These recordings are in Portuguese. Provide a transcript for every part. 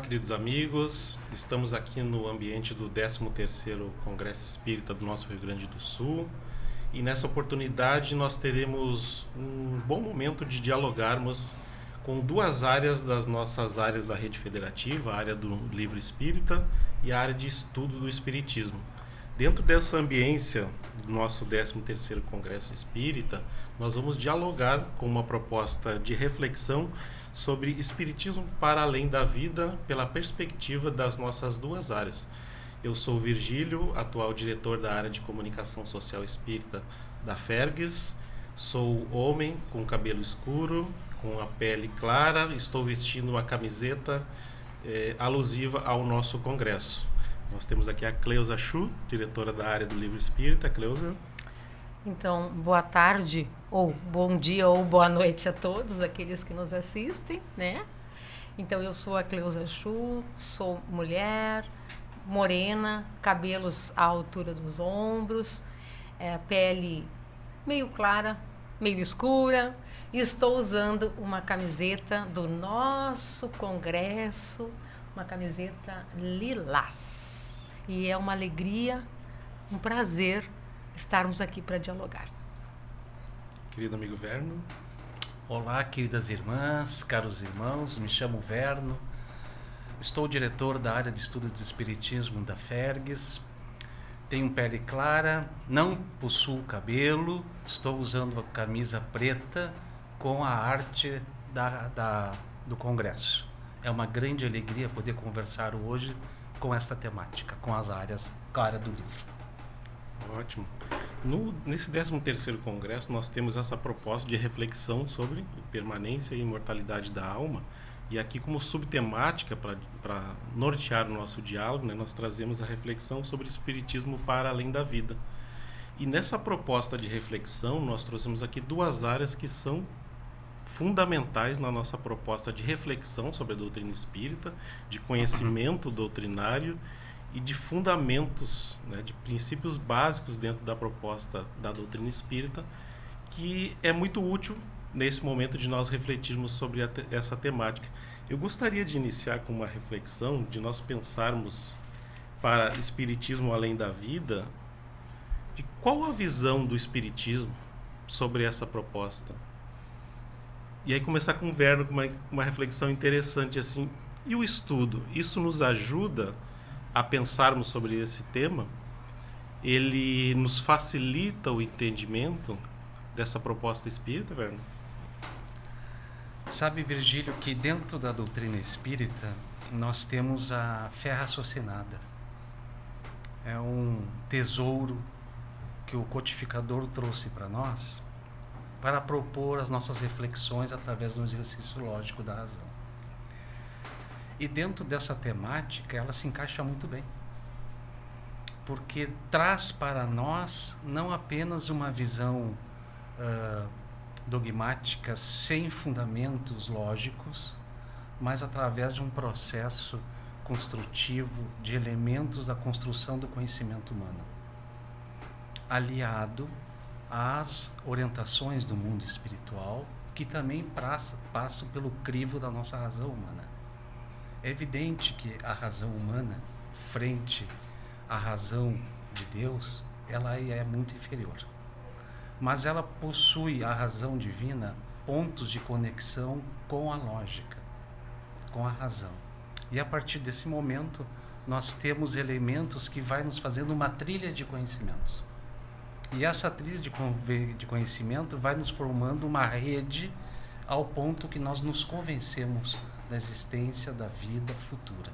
queridos amigos. Estamos aqui no ambiente do 13º Congresso Espírita do nosso Rio Grande do Sul. E nessa oportunidade nós teremos um bom momento de dialogarmos com duas áreas das nossas áreas da rede federativa, a área do livro espírita e a área de estudo do espiritismo. Dentro dessa ambiência do nosso 13º Congresso Espírita, nós vamos dialogar com uma proposta de reflexão sobre espiritismo para além da vida pela perspectiva das nossas duas áreas. Eu sou Virgílio, atual diretor da área de comunicação social espírita da Fergues. Sou homem com cabelo escuro, com a pele clara, estou vestindo uma camiseta alusiva ao nosso congresso. Nós temos aqui a Cleusa Chu, diretora da área do livro espírita. Cleusa. Então, boa tarde, ou bom dia, ou boa noite a todos aqueles que nos assistem, né? Então, eu sou a Cleusa Chu, sou mulher, morena, cabelos à altura dos ombros, pele meio clara, meio escura, e estou usando uma camiseta do nosso congresso, uma camiseta lilás. E é uma alegria, um prazer estarmos aqui para dialogar. Querido amigo Verno. Olá, queridas irmãs, caros irmãos, me chamo Verno, estou diretor da área de estudo de espiritismo da Fergues, tenho pele clara, não possuo cabelo, estou usando a camisa preta com a arte do congresso. É uma grande alegria poder conversar hoje com esta temática, com a área do livro. Ótimo. Nesse 13º Congresso, nós temos essa proposta de reflexão sobre permanência e imortalidade da alma. E aqui, como subtemática, para nortear o nosso diálogo, né, nós trazemos a reflexão sobre o espiritismo para além da vida. E nessa proposta de reflexão, nós trouxemos aqui duas áreas que são fundamentais na nossa proposta de reflexão sobre a doutrina espírita, de conhecimento doutrinário e de fundamentos, né, de princípios básicos dentro da proposta da doutrina espírita, que é muito útil nesse momento de nós refletirmos sobre essa temática. Eu gostaria de iniciar com uma reflexão, de nós pensarmos para Espiritismo além da vida, de qual a visão do Espiritismo sobre essa proposta. E aí começar com o Verno, com uma reflexão interessante assim. E o estudo, isso nos ajuda a pensarmos sobre esse tema? Ele nos facilita o entendimento dessa proposta espírita, Verno? Sabe, Virgílio, que dentro da doutrina espírita nós temos a fé raciocinada. É um tesouro que o codificador trouxe para nós para propor as nossas reflexões através do exercício lógico da razão. E dentro dessa temática ela se encaixa muito bem, porque traz para nós não apenas uma visão dogmática sem fundamentos lógicos, mas através de um processo construtivo de elementos da construção do conhecimento humano, aliado às orientações do mundo espiritual, que também passam pelo crivo da nossa razão humana. É evidente que a razão humana, frente à razão de Deus, ela é muito inferior. Mas ela possui, a razão divina, pontos de conexão com a lógica, com a razão. E a partir desse momento, nós temos elementos que vai nos fazendo uma trilha de conhecimentos. E essa trilha de conhecimento vai nos formando uma rede ao ponto que nós nos convencemos da existência da vida futura.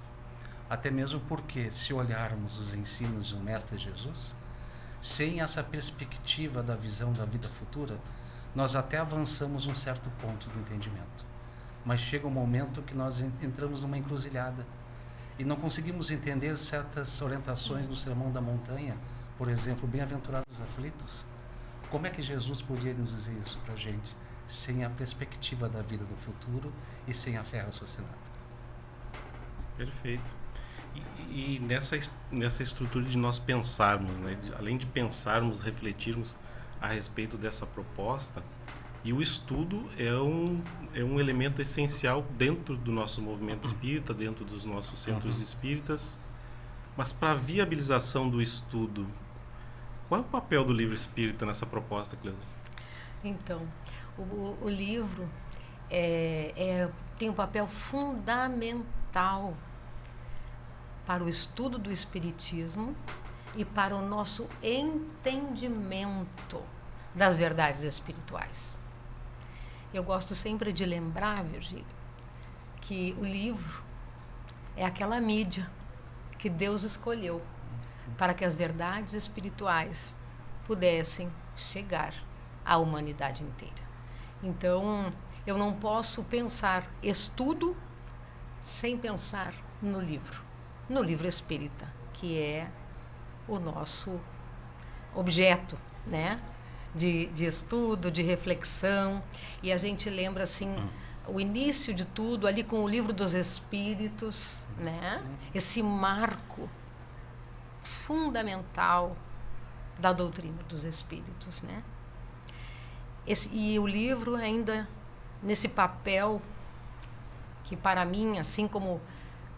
Até mesmo porque, se olharmos os ensinos do Mestre Jesus, sem essa perspectiva da visão da vida futura, nós até avançamos um certo ponto do entendimento. Mas chega um momento que nós entramos numa encruzilhada e não conseguimos entender certas orientações no Sermão da Montanha, por exemplo, bem-aventurados os aflitos. Como é que Jesus podia nos dizer isso para a gente, sem a perspectiva da vida do futuro e sem a fé raciocinada? Perfeito. E nessa estrutura de nós pensarmos, né, além de pensarmos, refletirmos a respeito dessa proposta, E o estudo é um elemento essencial dentro do nosso movimento espírita, dentro dos nossos centros espíritas. Mas para a viabilização do estudo, qual é o papel do livro espírita nessa proposta, Cleusa? Então, o livro tem um papel fundamental para o estudo do espiritismo e para o nosso entendimento das verdades espirituais. Eu gosto sempre de lembrar, Virgílio, que o livro é aquela mídia que Deus escolheu para que as verdades espirituais pudessem chegar à humanidade inteira. Então, eu não posso pensar estudo sem pensar no livro espírita, que é o nosso objeto, né? De estudo, de reflexão. E a gente lembra, assim, o início de tudo ali com o Livro dos Espíritos, né? Esse marco fundamental da doutrina dos Espíritos, né? E o livro ainda nesse papel que, para mim, assim como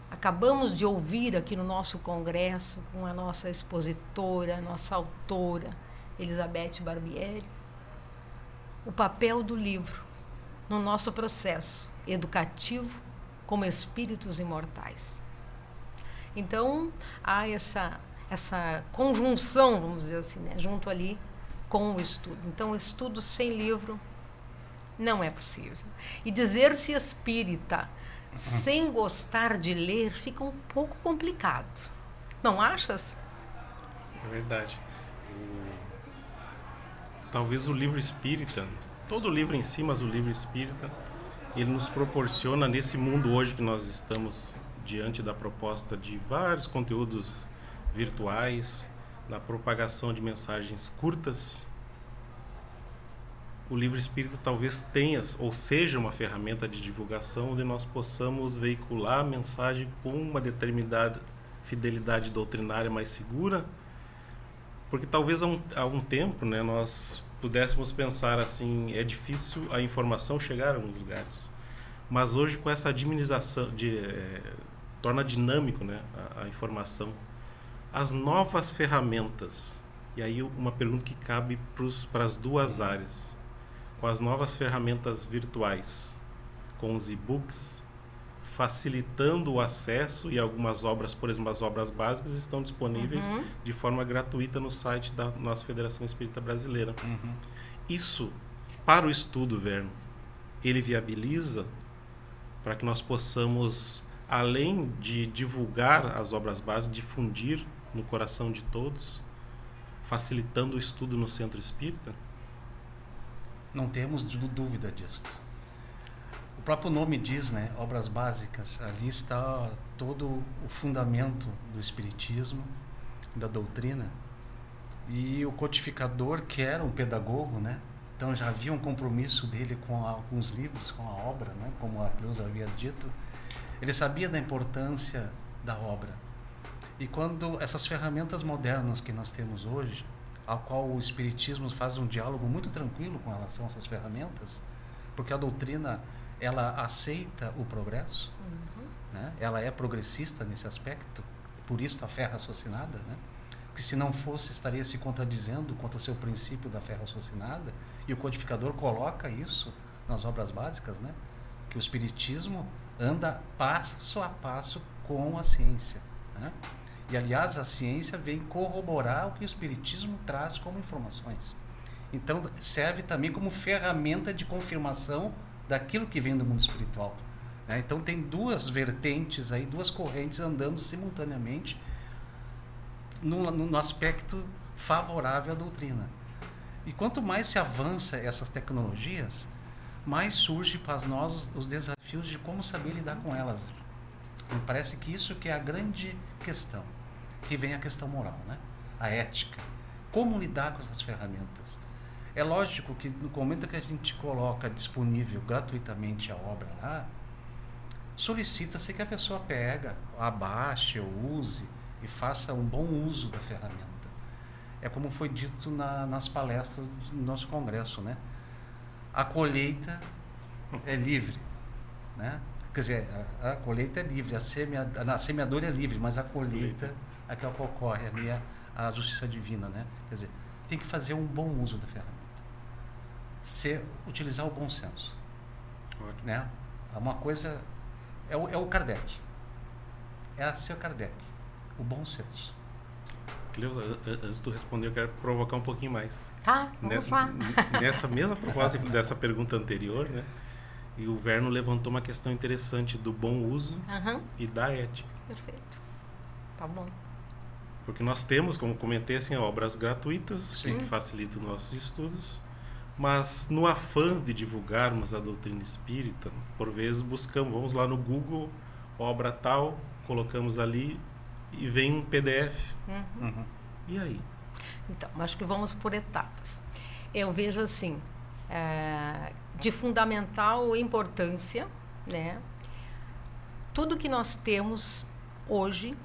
acabamos de ouvir aqui no nosso congresso com a nossa expositora, a nossa autora, Elizabeth Barbieri, o papel do livro no nosso processo educativo como espíritos imortais. Então, há essa conjunção, vamos dizer assim, né, junto ali com o estudo. Então, o estudo sem livro não é possível. E dizer-se espírita sem gostar de ler fica um pouco complicado. Não achas? É verdade. Talvez o livro espírita, todo livro em si, mas o livro espírita, ele nos proporciona, nesse mundo hoje que nós estamos diante da proposta de vários conteúdos virtuais, na propagação de mensagens curtas, o livro espírita talvez tenha ou seja uma ferramenta de divulgação onde nós possamos veicular a mensagem com uma determinada fidelidade doutrinária mais segura, porque talvez há um tempo, né, nós pudéssemos pensar assim, é difícil a informação chegar a alguns lugares, mas hoje com essa dinamização, torna dinâmico, né, a informação, as novas ferramentas, e aí uma pergunta que cabe para as duas áreas, com as novas ferramentas virtuais, com os e-books, facilitando o acesso, e algumas obras, por exemplo, as obras básicas estão disponíveis de forma gratuita no site da nossa Federação Espírita Brasileira. Isso, para o estudo, Verno, ele viabiliza para que nós possamos, além de divulgar as obras básicas, difundir no coração de todos, facilitando o estudo no centro espírita? Não temos dúvida disso. O próprio nome diz, né, obras básicas, ali está todo o fundamento do espiritismo, da doutrina, e o codificador, que era um pedagogo, né, então já havia um compromisso dele com alguns livros, com a obra, né, como a Cleusa havia dito, ele sabia da importância da obra. E quando essas ferramentas modernas que nós temos hoje, ao qual o espiritismo faz um diálogo muito tranquilo com relação a essas ferramentas, porque a doutrina, ela aceita o progresso, né? Ela é progressista nesse aspecto, por isso a fé raciocinada, né? Que se não fosse, estaria se contradizendo contra o seu princípio da fé raciocinada, e o codificador coloca isso nas obras básicas, né? Que o espiritismo anda passo a passo com a ciência, né? E, aliás, a ciência vem corroborar o que o espiritismo traz como informações. Então, serve também como ferramenta de confirmação daquilo que vem do mundo espiritual, né? Então, tem duas vertentes aí, duas correntes andando simultaneamente no aspecto favorável à doutrina. E quanto mais se avança essas tecnologias, mais surge para nós os desafios de como saber lidar com elas. Me parece que isso que é a grande questão, que vem a questão moral, né? A ética. Como lidar com essas ferramentas? É lógico que no momento que a gente coloca disponível gratuitamente a obra lá, solicita-se que a pessoa pega, abaixe ou use e faça um bom uso da ferramenta. É como foi dito nas palestras do nosso congresso, né? a colheita é livre, né? Quer dizer, a colheita é livre, a semeadura é livre, mas a colheita é que ocorre ali, a justiça divina, né? Quer dizer, tem que fazer um bom uso da ferramenta. Utilizar o bom senso. Ótimo. Né? Uma coisa... É o Kardec. É ser Kardec. O bom senso. Cleusa, antes de tu responder, eu quero provocar um pouquinho mais. Tá, vamos lá. Nessa mesma proposta dessa pergunta anterior, né? E o Verno levantou uma questão interessante do bom uso e da ética. Perfeito. Tá bom. Porque nós temos, como comentei, assim, obras gratuitas Sim. que facilitam os nossos estudos, mas no afã de divulgarmos a doutrina espírita, por vezes buscamos, vamos lá no Google, obra tal, colocamos ali e vem um PDF. E aí? Então, acho que vamos por etapas. Eu vejo assim, de fundamental importância, né? Tudo que nós temos hoje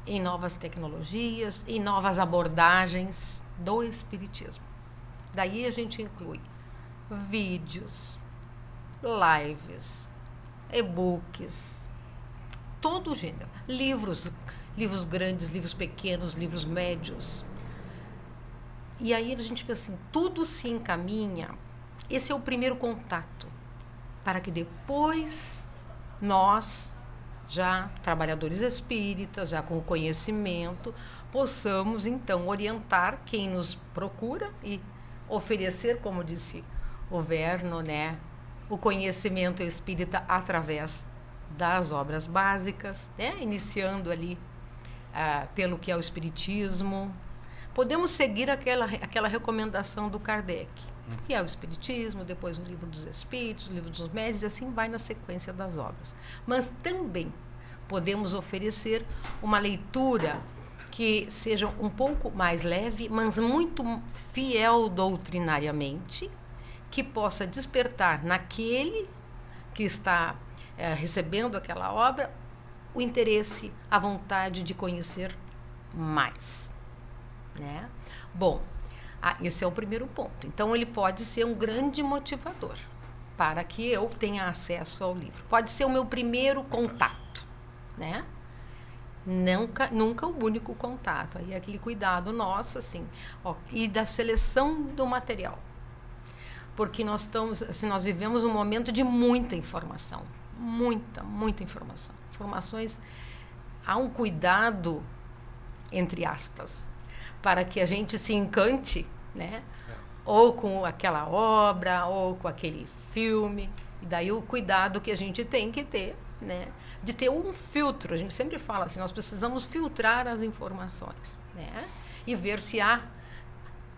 em novas tecnologias, em novas abordagens do espiritismo. Daí a gente inclui vídeos, lives, e-books, todo o gênero, livros grandes, livros pequenos, livros médios. E aí a gente pensa assim, tudo se encaminha, esse é o primeiro contato, para que depois nós, já trabalhadores espíritas, já com conhecimento, possamos então orientar quem nos procura e oferecer, como disse o Verno, né, o conhecimento espírita através das obras básicas, né, iniciando ali pelo que é o espiritismo. Podemos seguir aquela recomendação do Kardec, que é o espiritismo, depois o livro dos espíritos, o livro dos médiuns, e assim vai na sequência das obras. Mas também podemos oferecer uma leitura que seja um pouco mais leve, mas muito fiel doutrinariamente, que possa despertar naquele que está recebendo aquela obra o interesse, a vontade de conhecer mais, né? Bom, esse é o primeiro ponto. Então, ele pode ser um grande motivador para que eu tenha acesso ao livro. Pode ser o meu primeiro contato, né? Nunca o único contato. Aí é aquele cuidado nosso, assim, e da seleção do material. Porque nós vivemos um momento de muita informação. Muita informação. Informações, há um cuidado, entre aspas, para que a gente se encante, né? Ou com aquela obra, ou com aquele filme. E daí o cuidado que a gente tem que ter, né? De ter um filtro. A gente sempre fala assim, nós precisamos filtrar as informações, né? E ver se há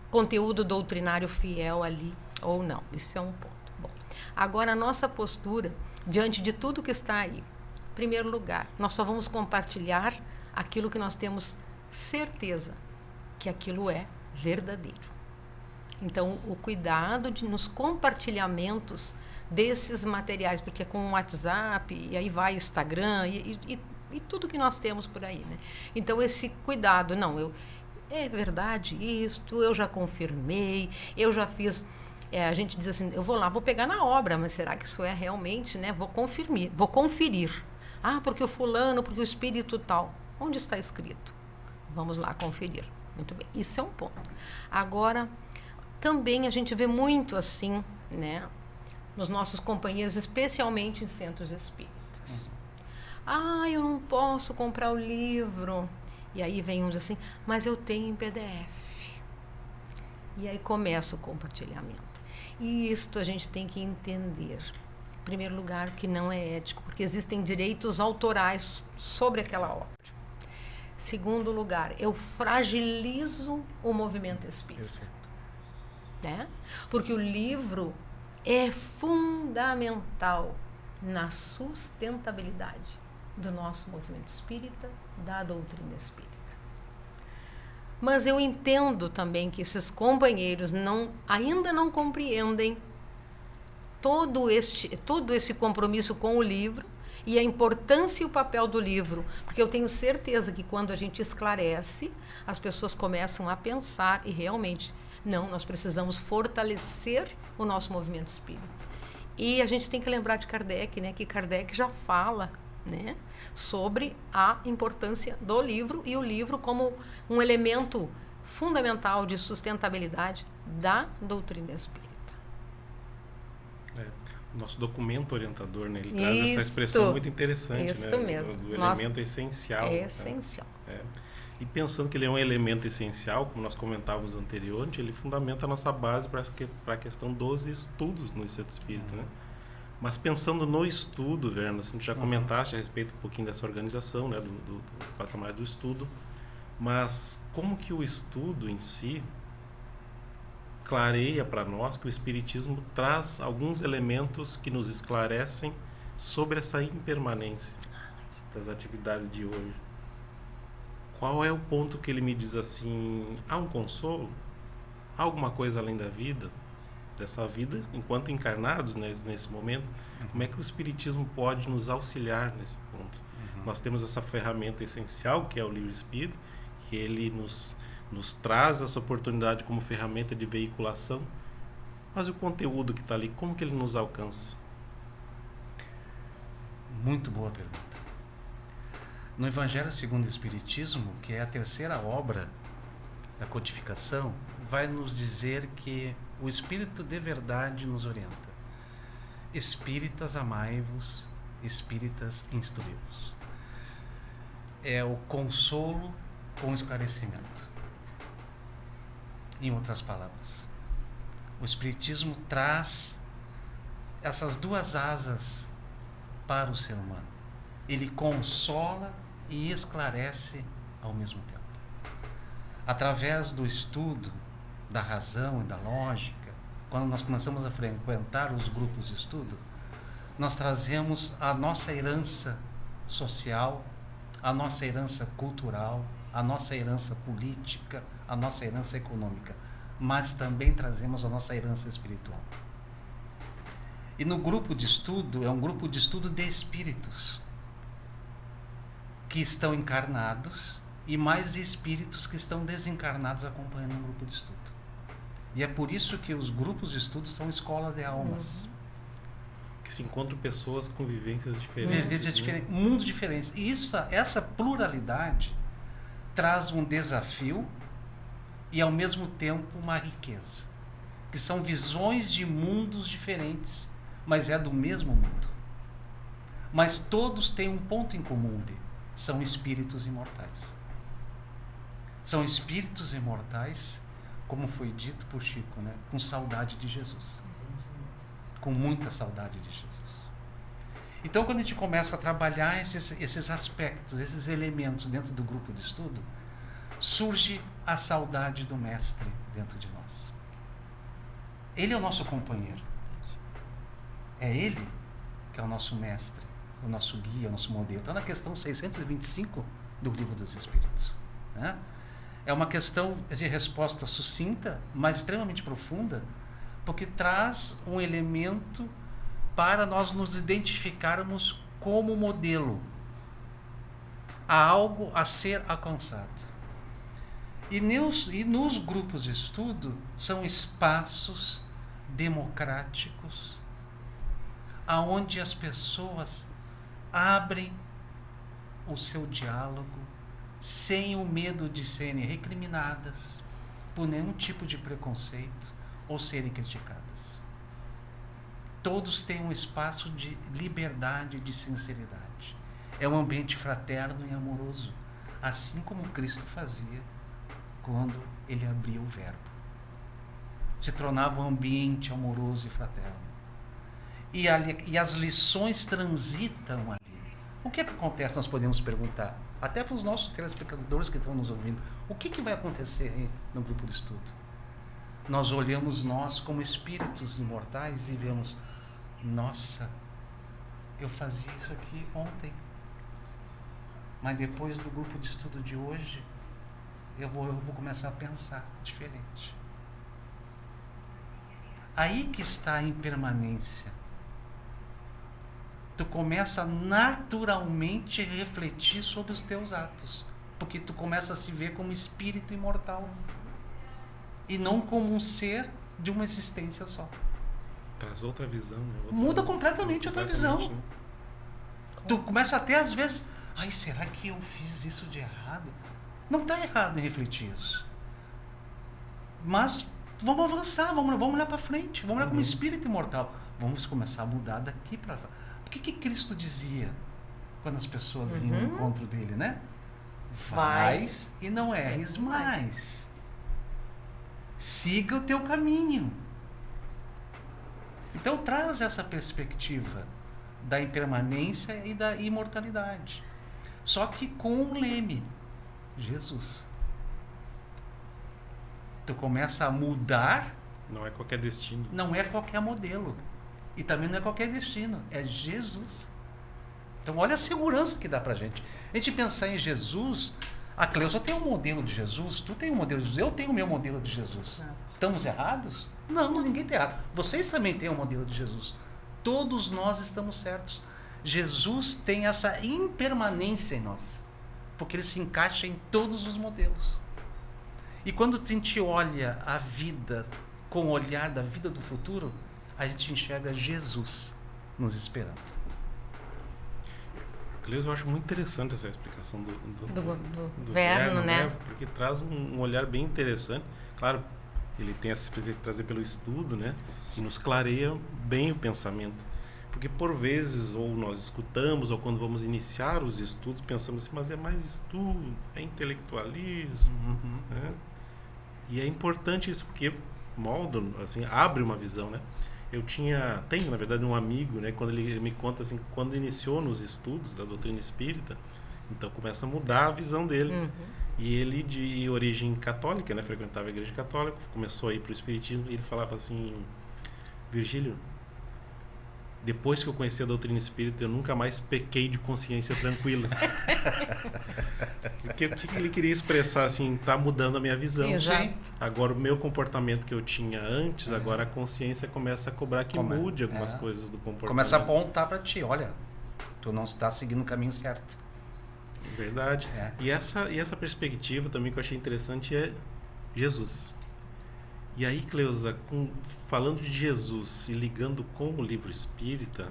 conteúdo doutrinário fiel ali ou não. Isso é um ponto. Bom, agora a nossa postura diante de tudo que está aí. Em primeiro lugar, nós só vamos compartilhar aquilo que nós temos certeza que aquilo é verdadeiro. Então, o cuidado nos compartilhamentos desses materiais, porque com o WhatsApp, e aí vai Instagram, e tudo que nós temos por aí, né? Então, esse cuidado, é verdade isto, eu já confirmei, eu já fiz... a gente diz assim, eu vou pegar na obra, mas será que isso é realmente, né? Vou conferir. Porque o fulano, porque o espírito tal. Onde está escrito? Vamos lá conferir. Muito bem, isso é um ponto. Agora, também a gente vê muito assim, né? Nos nossos companheiros, especialmente em centros espíritas. Eu não posso comprar o livro. E aí vem uns assim, mas eu tenho em PDF. E aí começa o compartilhamento. E isto a gente tem que entender. Em primeiro lugar, que não é ético, porque existem direitos autorais sobre aquela obra. Segundo lugar, eu fragilizo o movimento espírita. Perfeito. Né? Porque o livro é fundamental na sustentabilidade do nosso movimento espírita, da doutrina espírita. Mas eu entendo também que esses companheiros ainda não compreendem todo esse compromisso com o livro e a importância e o papel do livro. Porque eu tenho certeza que quando a gente esclarece, as pessoas começam a pensar e realmente Não, nós precisamos fortalecer o nosso movimento espírita. E a gente tem que lembrar de Kardec, né, que Kardec já fala, né, sobre a importância do livro, e o livro como um elemento fundamental de sustentabilidade da doutrina espírita. O nosso documento orientador, né, ele traz essa expressão muito interessante, Isso né, mesmo. do elemento essencial. É essencial. Né? E pensando que ele é um elemento essencial, como nós comentávamos anteriormente, ele fundamenta a nossa base para a questão dos estudos no centro espírita, né? Mas pensando no estudo, Verna, a gente já comentaste a respeito um pouquinho dessa organização, né, do patamar do estudo, mas como que o estudo em si clareia para nós que o Espiritismo traz alguns elementos que nos esclarecem sobre essa impermanência das atividades de hoje? Qual é o ponto que ele me diz assim, há um consolo? Há alguma coisa além da vida? Dessa vida, enquanto encarnados, né, nesse momento? Como é que o Espiritismo pode nos auxiliar nesse ponto? Nós temos essa ferramenta essencial, que é o Livro Espírita, que ele nos traz essa oportunidade como ferramenta de veiculação, mas o conteúdo que está ali, como que ele nos alcança? Muito boa pergunta. No Evangelho segundo o Espiritismo, que é a terceira obra da codificação, vai nos dizer que o Espírito de verdade nos orienta. Espíritas, amai-vos, espíritas, instruí-vos. É o consolo com esclarecimento. Em outras palavras, o Espiritismo traz essas duas asas para o ser humano. Ele consola e esclarece ao mesmo tempo. Através do estudo da razão e da lógica, quando nós começamos a frequentar os grupos de estudo, nós trazemos a nossa herança social, a nossa herança cultural, a nossa herança política, a nossa herança econômica, mas também trazemos a nossa herança espiritual. E no grupo de estudo, é um grupo de estudo de espíritos que estão encarnados e mais espíritos que estão desencarnados acompanhando o grupo de estudo. E é por isso que os grupos de estudo são escolas de almas. Que se encontram pessoas com vivências diferentes. Vivências diferentes, mundos diferentes. E essa pluralidade traz um desafio e, ao mesmo tempo, uma riqueza. Que são visões de mundos diferentes, mas é do mesmo mundo. Mas todos têm um ponto em comum ali. São espíritos imortais. São espíritos imortais, como foi dito por Chico, né? Com saudade de Jesus. Com muita saudade de Jesus. Então, quando a gente começa a trabalhar esses aspectos, esses elementos dentro do grupo de estudo, surge a saudade do Mestre dentro de nós. Ele é o nosso companheiro. É Ele que é o nosso Mestre, o nosso guia, o nosso modelo. Está na questão 625 do Livro dos Espíritos, né? É uma questão de resposta sucinta, mas extremamente profunda, porque traz um elemento para nós nos identificarmos como modelo. Há algo a ser alcançado. E nos grupos de estudo são espaços democráticos, aonde as pessoas abrem o seu diálogo sem o medo de serem recriminadas por nenhum tipo de preconceito ou serem criticadas. Todos têm um espaço de liberdade e de sinceridade. É um ambiente fraterno e amoroso, assim como Cristo fazia quando ele abria o Verbo. Se tornava um ambiente amoroso e fraterno. E as lições transitam ali. O que é que acontece? Nós podemos perguntar, até para os nossos telespectadores que estão nos ouvindo, o que vai acontecer no grupo de estudo? Nós olhamos nós como espíritos imortais e vemos, nossa, eu fazia isso aqui ontem, mas depois do grupo de estudo de hoje, eu vou começar a pensar diferente. Aí que está a impermanência. Tu começa naturalmente a refletir sobre os teus atos, porque tu começa a se ver como espírito imortal. e não como um ser de uma existência só. Traz outra visão. Né? Muda completamente a tua visão. Né? Tu começa até às vezes, ai, será que eu fiz isso de errado? Não está errado em refletir isso. Mas vamos avançar, vamos olhar para frente, vamos olhar como espírito imortal. Vamos começar a mudar daqui para frente. O que Cristo dizia quando as pessoas iam ao encontro dele, né? Vais e não erres mais. Siga o teu caminho. Então traz essa perspectiva da impermanência e da imortalidade. Só que com um leme, Jesus. Tu começa a mudar. Não é qualquer destino. Não é qualquer modelo. E também não é qualquer destino. É Jesus. Então olha a segurança que dá pra gente. A gente pensar em Jesus. A Cleusa tem um modelo de Jesus. Tu tem um modelo de Jesus. Eu tenho o meu modelo de Jesus. Estamos errados? Não, ninguém está errado. Vocês também têm um modelo de Jesus. Todos nós estamos certos. Jesus tem essa impermanência em nós. Porque ele se encaixa em todos os modelos. E quando a gente olha a vida com o olhar da vida do futuro, a gente enxerga Jesus nos esperando. Cleusa, eu acho muito interessante essa explicação do Verno, né? Porque traz um olhar bem interessante. Claro, ele tem essa experiência de trazer pelo estudo, né? E nos clareia bem o pensamento. Porque por vezes, ou nós escutamos, ou quando vamos iniciar os estudos, pensamos assim, mas é mais estudo, é intelectualismo, né? E é importante isso, porque molda, assim, abre uma visão, né? Tenho, na verdade, um amigo, né? Quando ele me conta, assim, quando iniciou nos estudos da doutrina espírita, então começa a mudar a visão dele. E ele, de origem católica, né? Frequentava a igreja católica, começou a ir para o espiritismo, e ele falava assim, Virgílio, depois que eu conheci a doutrina espírita, eu nunca mais pequei de consciência tranquila. O que ele queria expressar, assim, tá mudando a minha visão. Exato. Agora, o meu comportamento que eu tinha antes, agora a consciência começa a cobrar que mude algumas coisas do comportamento. Começa a apontar para ti, olha, tu não está seguindo o caminho certo. Verdade. E essa perspectiva também que eu achei interessante é Jesus. E aí, Cleusa, falando de Jesus e ligando com o livro espírita,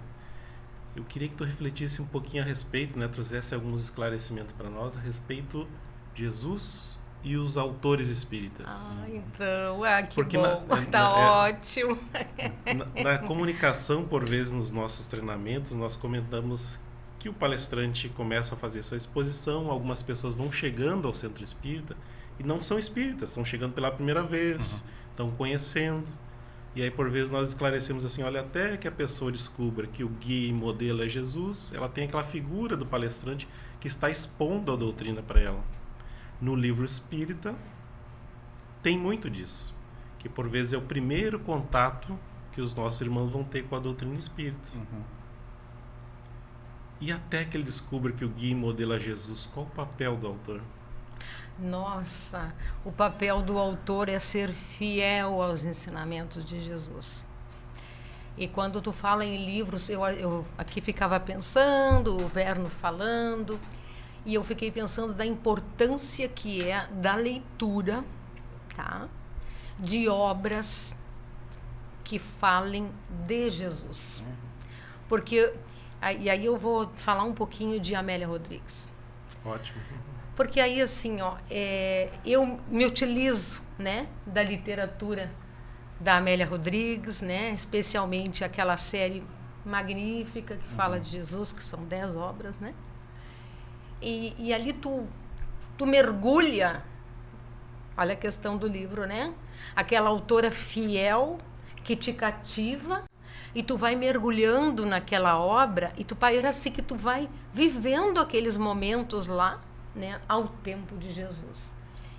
eu queria que tu refletisse um pouquinho a respeito, né, trouxesse alguns esclarecimentos para nós a respeito de Jesus e os autores espíritas. Então, que porque bom, tá ótimo. Na comunicação, por vezes, nos nossos treinamentos, nós comentamos que o palestrante começa a fazer sua exposição, algumas pessoas vão chegando ao centro espírita e não são espíritas, estão chegando pela primeira vez, estão conhecendo. E aí, por vezes, nós esclarecemos assim, olha, até que a pessoa descubra que o guia e modelo é Jesus, ela tem aquela figura do palestrante que está expondo a doutrina para ela. No livro espírita, tem muito disso, que por vezes é o primeiro contato que os nossos irmãos vão ter com a doutrina espírita. E até que ele descubra que o guia e modelo é Jesus, qual o papel do autor? Nossa, o papel do autor é ser fiel aos ensinamentos de Jesus. E quando tu fala em livros, eu aqui ficava pensando, o Verno falando, e eu fiquei pensando da importância que é da leitura, tá? De obras que falem de Jesus. Porque, e aí eu vou falar um pouquinho de Amélia Rodrigues. Ótimo. Porque aí, assim, eu me utilizo, né, da literatura da Amélia Rodrigues, né, especialmente aquela série magnífica que fala de Jesus, que são 10 obras, né? E ali tu mergulha, olha a questão do livro, né? Aquela autora fiel que te cativa e tu vai mergulhando naquela obra e tu parece que tu vai vivendo aqueles momentos lá, né, ao tempo de Jesus.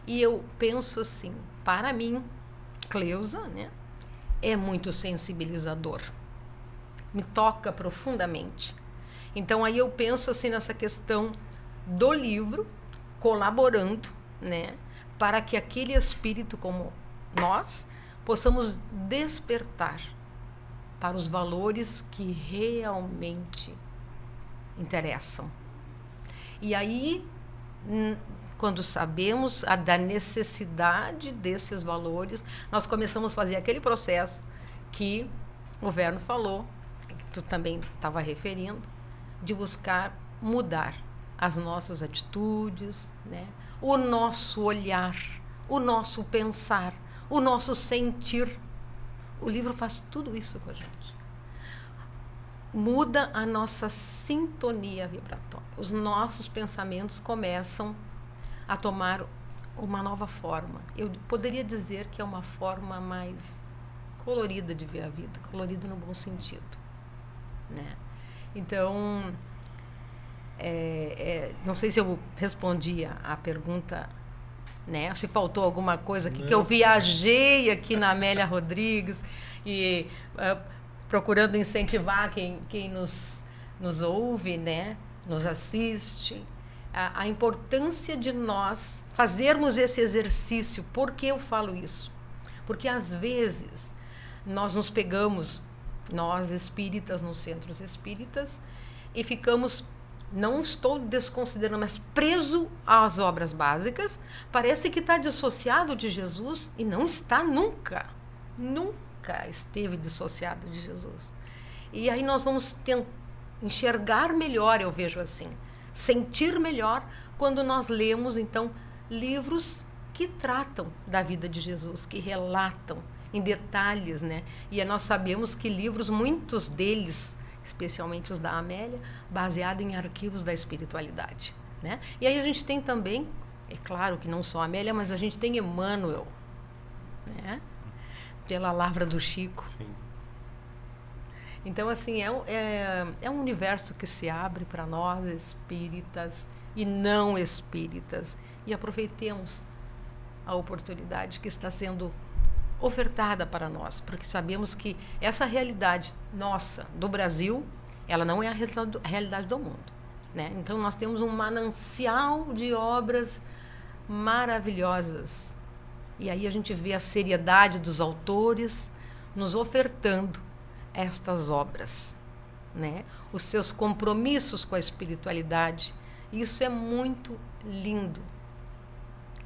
E eu penso assim, para mim, Cleusa, né, é muito sensibilizador. Me toca profundamente. Então aí eu penso assim nessa questão do livro colaborando, né, para que aquele espírito como nós possamos despertar para os valores que realmente interessam. E aí quando sabemos da necessidade desses valores, nós começamos a fazer aquele processo que o Verno falou, que tu também estava referindo, de buscar mudar as nossas atitudes, né? O nosso olhar, o nosso pensar, o nosso sentir. O livro faz tudo isso com a gente. Muda a nossa sintonia vibratória. Os nossos pensamentos começam a tomar uma nova forma. Eu poderia dizer que é uma forma mais colorida de ver a vida, colorida no bom sentido, né? Então, não sei se eu respondi a pergunta, né? Se faltou alguma coisa aqui, que eu viajei aqui na Amélia Rodrigues e procurando incentivar quem nos ouve, né? Nos assiste. A importância de nós fazermos esse exercício. Por que eu falo isso? Porque, às vezes, nós nos pegamos, nós espíritas, nos centros espíritas, e ficamos, não estou desconsiderando, mas preso às obras básicas, parece que está dissociado de Jesus, e não está nunca. Nunca esteve dissociado de Jesus. E aí nós vamos enxergar melhor, eu vejo assim, sentir melhor quando nós lemos, então, livros que tratam da vida de Jesus, que relatam em detalhes, né? E nós sabemos que livros, muitos deles, especialmente os da Amélia, baseados em arquivos da espiritualidade, né? E aí a gente tem também, é claro que não só a Amélia, mas a gente tem Emmanuel, né? Pela Lavra do Chico. Sim. Então, assim, é um universo que se abre para nós, espíritas e não espíritas. E aproveitemos a oportunidade que está sendo ofertada para nós, porque sabemos que essa realidade nossa, do Brasil, ela não é a realidade do mundo, né? Então, nós temos um manancial de obras maravilhosas. E aí a gente vê a seriedade dos autores nos ofertando estas obras, né? Os seus compromissos com a espiritualidade. Isso é muito lindo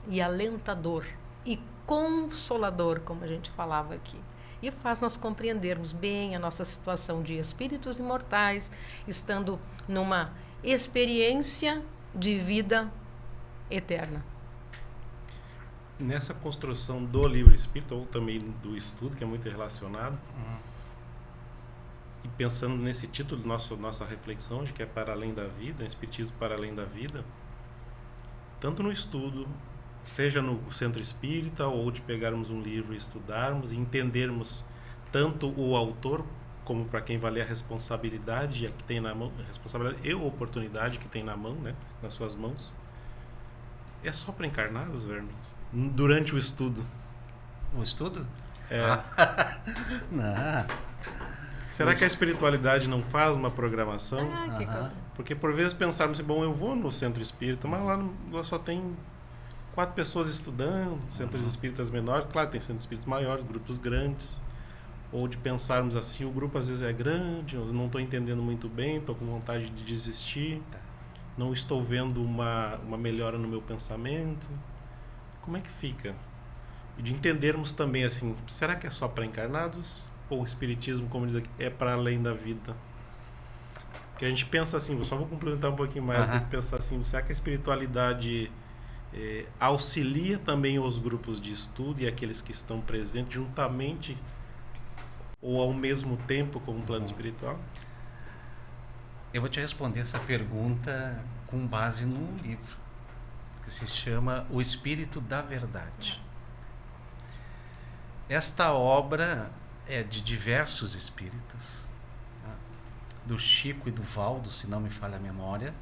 e alentador e consolador, como a gente falava aqui. E faz nós compreendermos bem a nossa situação de espíritos imortais, estando numa experiência de vida eterna. Nessa construção do livro espírita, ou também do estudo, que é muito relacionado, e pensando nesse título, nossa reflexão de que é para além da vida, espiritismo para além da vida, tanto no estudo, seja no centro espírita, ou de pegarmos um livro e estudarmos, e entendermos tanto o autor, como para quem vai ler a responsabilidade que tem na mão, a responsabilidade e a oportunidade que tem na mão, né, nas suas mãos. É só para encarnados, Vernos? Durante o estudo. O estudo? Não. Será que a espiritualidade não faz uma programação? Porque por vezes pensarmos assim, bom, eu vou no centro espírita, mas lá só tem 4 pessoas estudando, centros espíritas menores, claro, tem centros espíritas maiores, grupos grandes. Ou de pensarmos assim, o grupo às vezes é grande, eu não estou entendendo muito bem, estou com vontade de desistir. Não estou vendo uma melhora no meu pensamento. Como é que fica? E de entendermos também assim, será que é só para encarnados? Ou o espiritismo, como diz aqui, é para além da vida? Que a gente pensa assim, eu só vou complementar um pouquinho mais, de pensar assim, será que a espiritualidade auxilia também os grupos de estudo e aqueles que estão presentes juntamente ou ao mesmo tempo com o plano espiritual? Eu vou te responder essa pergunta com base num livro que se chama O Espírito da Verdade. Esta obra é de diversos espíritos, tá? Do Chico e do Valdo, se não me falha a memória,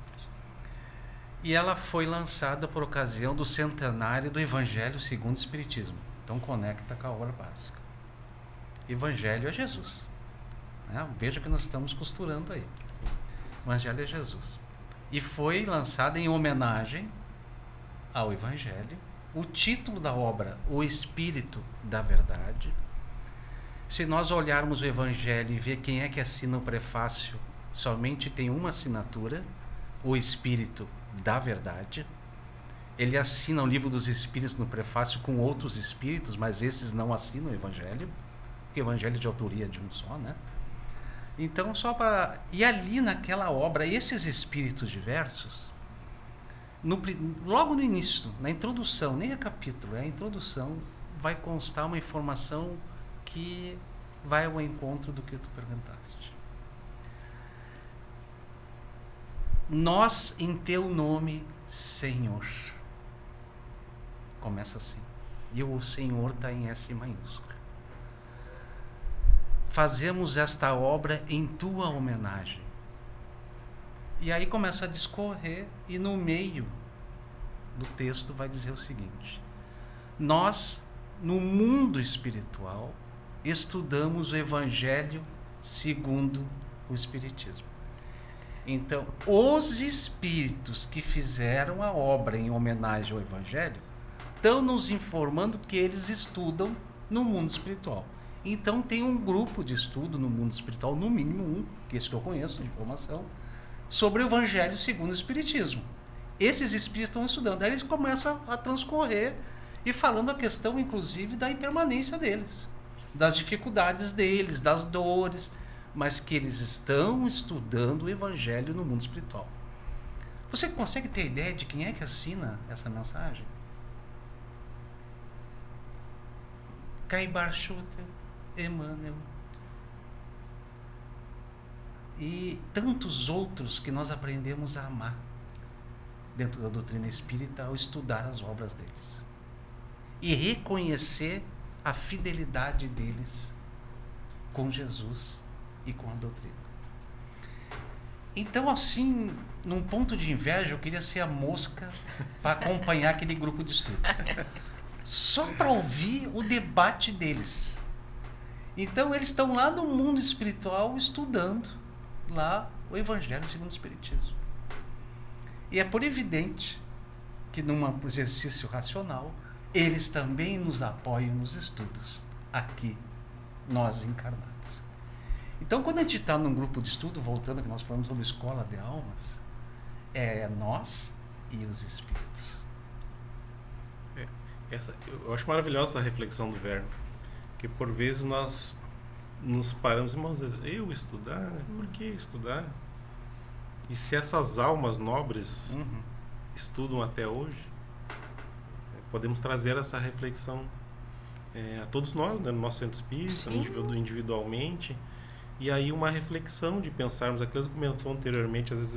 e ela foi lançada por ocasião do centenário do Evangelho segundo o Espiritismo. Então conecta com a obra básica. Evangelho é Jesus, né? Veja que nós estamos costurando aí. Evangelho é Jesus. E foi lançada em homenagem ao Evangelho. O título da obra, O Espírito da Verdade. Se nós olharmos o Evangelho e ver quem é que assina o prefácio, somente tem uma assinatura, O Espírito da Verdade. Ele assina o Livro dos Espíritos no prefácio com outros espíritos, mas esses não assinam o Evangelho, porque o Evangelho é de autoria de um só, né? Então, só para... E ali naquela obra, esses espíritos diversos, logo no início, na introdução, nem é capítulo, é a introdução, vai constar uma informação que vai ao encontro do que tu perguntaste. Nós, em teu nome, Senhor. Começa assim. E o Senhor está em S maiúsculo. Fazemos esta obra em tua homenagem. E aí começa a discorrer, e no meio do texto vai dizer o seguinte: nós, no mundo espiritual, estudamos o Evangelho segundo o Espiritismo. Então, os espíritos que fizeram a obra em homenagem ao Evangelho estão nos informando que eles estudam no mundo espiritual. Então, tem um grupo de estudo no mundo espiritual, no mínimo um, que é esse que eu conheço de informação, sobre o Evangelho segundo o Espiritismo. Esses espíritos estão estudando. Aí eles começam a transcorrer e falando a questão, inclusive, da impermanência deles, das dificuldades deles, das dores, mas que eles estão estudando o Evangelho no mundo espiritual. Você consegue ter ideia de quem é que assina essa mensagem? Caibar Schutel, Emmanuel e tantos outros que nós aprendemos a amar dentro da doutrina espírita ao estudar as obras deles e reconhecer a fidelidade deles com Jesus e com a doutrina. Então, assim, num ponto de inveja, eu queria ser a mosca para acompanhar aquele grupo de estudo, só para ouvir o debate deles. Então, eles estão lá no mundo espiritual estudando lá o Evangelho segundo o Espiritismo. E é por evidente que, num exercício racional, eles também nos apoiam nos estudos, aqui, nós encarnados. Então, quando a gente está num grupo de estudo, voltando que nós falamos sobre escola de almas, é nós e os espíritos. Eu acho maravilhosa essa reflexão do Verno, que por vezes nós nos paramos e vamos dizer, eu estudar? Por que estudar? E se essas almas nobres estudam até hoje, podemos trazer essa reflexão a todos nós, né, no nosso centro espírita, individualmente, e aí uma reflexão de pensarmos, aquilo que comentou anteriormente, às vezes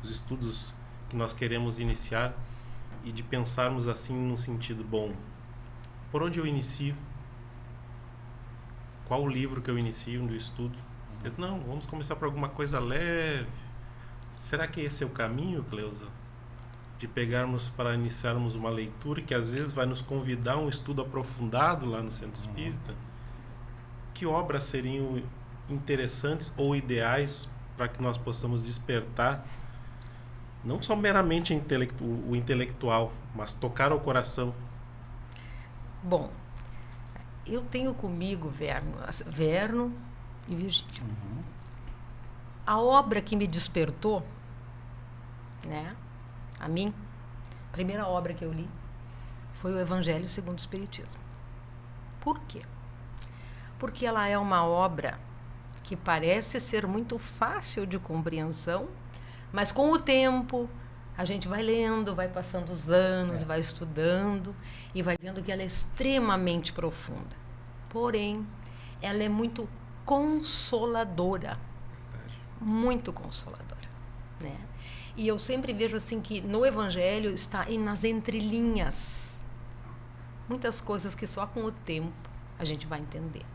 os estudos que nós queremos iniciar, e de pensarmos assim num sentido bom. Por onde eu inicio? Qual o livro que eu inicio no estudo? Não, vamos começar por alguma coisa leve. Será que esse é o caminho, Cleusa? De pegarmos para iniciarmos uma leitura que às vezes vai nos convidar a um estudo aprofundado lá no Centro Espírita? Que obras seriam interessantes ou ideais para que nós possamos despertar não só meramente o intelectual, mas tocar ao coração? Bom, eu tenho comigo Verno e Virgílio. A obra que me despertou, né, a mim, a primeira obra que eu li foi o Evangelho segundo o Espiritismo. Por quê? Porque ela é uma obra que parece ser muito fácil de compreensão, mas com o tempo a gente vai lendo, vai passando os anos, vai estudando e vai vendo que ela é extremamente profunda. Porém, ela é muito consoladora. Muito consoladora, né? E eu sempre vejo assim que no Evangelho está nas entrelinhas muitas coisas que só com o tempo a gente vai entender.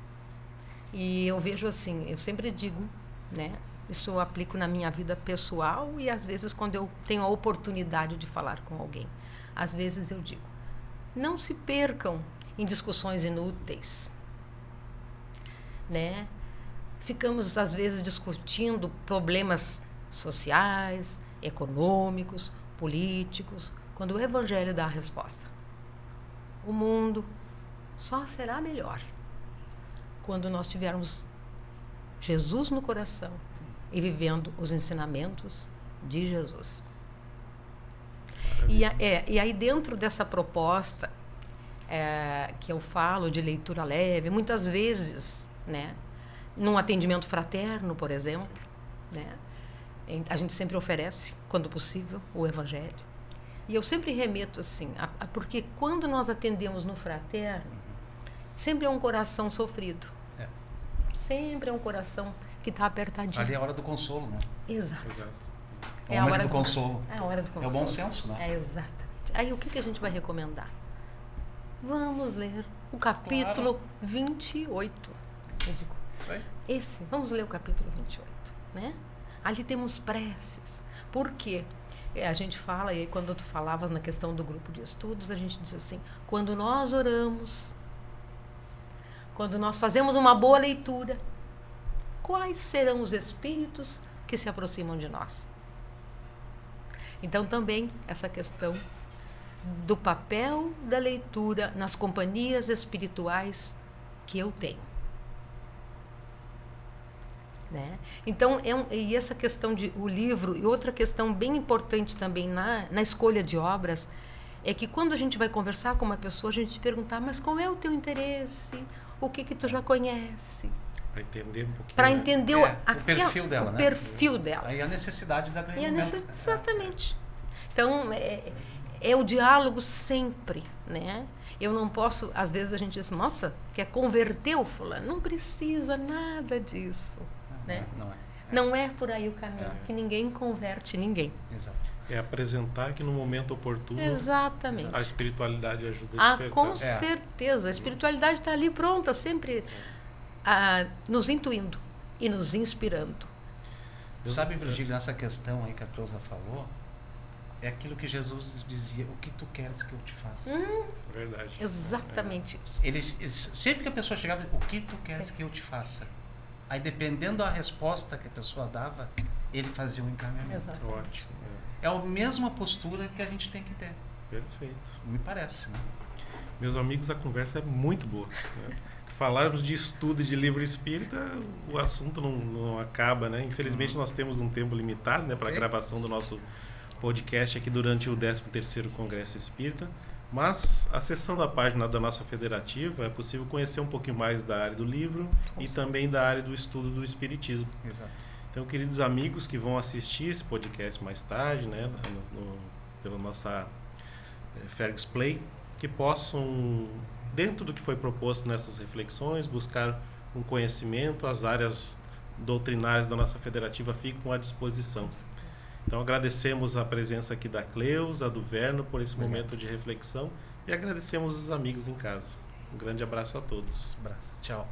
E eu vejo assim, eu sempre digo, né? Isso eu aplico na minha vida pessoal e às vezes quando eu tenho a oportunidade de falar com alguém. Às vezes eu digo, não se percam em discussões inúteis, né? Ficamos às vezes discutindo problemas sociais, econômicos, políticos, quando o Evangelho dá a resposta. O mundo só será melhor quando nós tivermos Jesus no coração e vivendo os ensinamentos de Jesus. E aí dentro dessa proposta que eu falo de leitura leve, muitas vezes, né, num atendimento fraterno, por exemplo, né, a gente sempre oferece, quando possível, o Evangelho. E eu sempre remeto assim, porque quando nós atendemos no fraterno, sempre é um coração sofrido. Sempre é um coração que está apertadinho. Ali é a hora do consolo, né? Exato. É a hora do consolo. É a hora do consolo. É o bom senso, né? É, exatamente. Aí o que a gente vai recomendar? Vamos ler o capítulo 28. Eu digo, vamos ler o capítulo 28, né? Ali temos preces. Por quê? A gente fala, e aí quando tu falavas na questão do grupo de estudos, a gente diz assim, quando nós oramos, quando nós fazemos uma boa leitura, quais serão os espíritos que se aproximam de nós? Então, também, essa questão do papel da leitura nas companhias espirituais que eu tenho. Né? Então, e essa questão de o livro, e outra questão bem importante também na escolha de obras, é que quando a gente vai conversar com uma pessoa, a gente perguntar, mas qual é o teu interesse? O que tu já conhece? Para entender um pouquinho. Para entender o perfil dela, né? O perfil dela. Aí a necessidade da ganhamento. Exatamente. Então, é o diálogo sempre, né? Eu não posso, às vezes a gente diz, nossa, quer converter o fulano? Não precisa nada disso. Né? Não é por aí o caminho, que ninguém converte ninguém. Exato. É apresentar que no momento oportuno exatamente. A espiritualidade ajuda a despertar. Com certeza. A espiritualidade está ali pronta, sempre nos intuindo e nos inspirando. Sabe, Virgílio, nessa questão aí que a Cleusa falou, é aquilo que Jesus dizia, o que tu queres que eu te faça? Verdade. Exatamente isso. Sempre que a pessoa chegava, o que tu queres que eu te faça? Aí, dependendo da resposta que a pessoa dava, ele fazia um encaminhamento. Exatamente. Ótimo. É a mesma postura que a gente tem que ter. Perfeito. Me parece, né? Meus amigos, a conversa é muito boa. Né? Falarmos de estudo de livro espírita, o assunto não acaba, né? Infelizmente, nós temos um tempo limitado, né, para a gravação do nosso podcast aqui durante o 13º Congresso Espírita. Mas, acessando a página da nossa federativa, é possível conhecer um pouquinho mais da área do livro e também da área do estudo do Espiritismo. Exato. Então, queridos amigos que vão assistir esse podcast mais tarde, né, pela nossa Fergus Play, que possam, dentro do que foi proposto nessas reflexões, buscar um conhecimento, as áreas doutrinárias da nossa federativa ficam à disposição. Então, agradecemos a presença aqui da Cleusa, do Verno, por esse momento de reflexão e agradecemos os amigos em casa. Um grande abraço a todos. Abraço. Tchau.